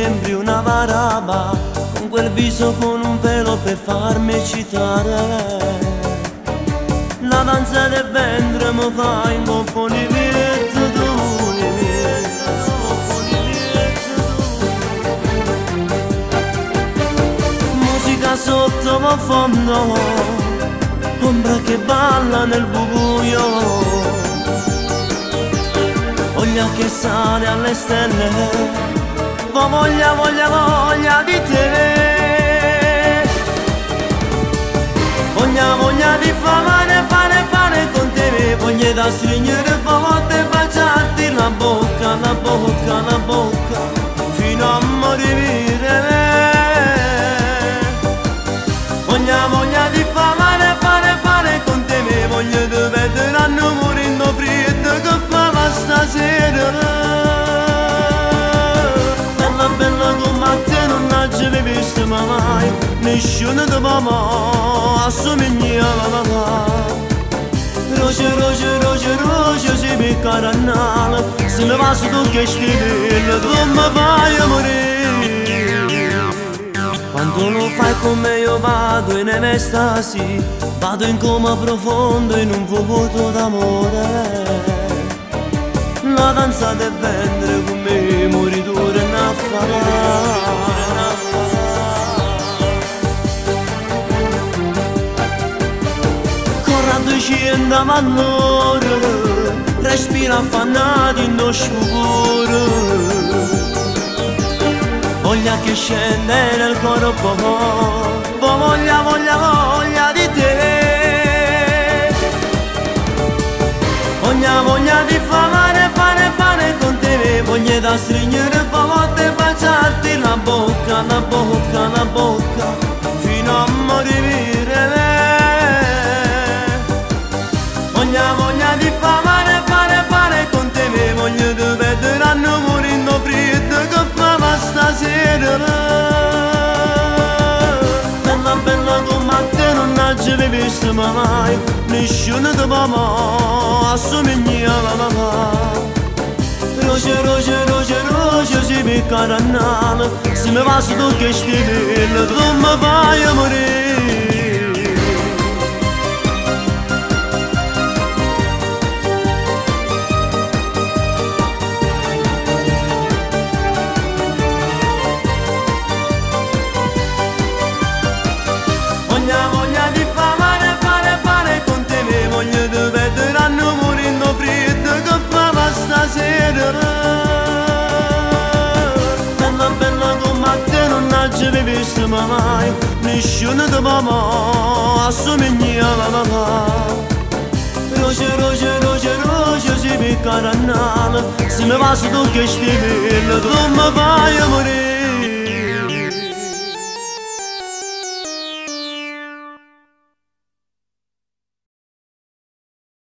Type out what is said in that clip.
sembri una baraba, con quel viso con un pelo per farmi eccitare. La danza del ventre mi fa in componimento tu. Musica sotto ma fondo, ombra che balla nel buio, voglia che sale alle stelle, voglia, voglia, voglia di te. Voglia, voglia di fare, fare, fare con te. Voglia da stringere forte, baciarti la bocca, la bocca, la bocca, fino a morire. Voglia, voglia di fare, fare, fare con te. Voglia di vedere a morendo freddo che fa stasera. Bella, bella come te non ci avevi visto mai, nessuno di mamma assomiglia alla mamma. Roce, roce, roce, roce, si becca a nale, se ne va su tu che stivile, tu mi fai morire. Quando lo fai con me io vado in estasi, vado in coma profondo in un vuoto d'amore. La danza del ventre con me moritura e n'affarà. Correndo ci andiamo all'ora, respira affannati in lo scuro. Voglia che scende nel corpo, voglia, voglia, voglia di te. Voglia, voglia di fare, fare, fare con te. Voglia da stringere forte, baciarti la bocca, la bocca, la bocca, fino a morire. Voglia, voglia di fare, fare, fare con te. Voglia di vedere a morendo freddo che fa stasera. Bella, bella come te non ci avevi visto mai, nessuno di mamma assomiglia alla mamma. Roce, roce, roce, roce, si becca a nale, se mi va su tu che stivile, tu mi fai morire. Voglia, voglia di fare, fare, fare con te. Voglia di vedere a morendo freddo che fa stasera. Bella, bella come te non ci avevi visto mai, nessuno di mamma assomiglia alla mamma. Roce, roce, roce, roce, si becca a nale, se mi va su tu che stivile, tu mi fai morire.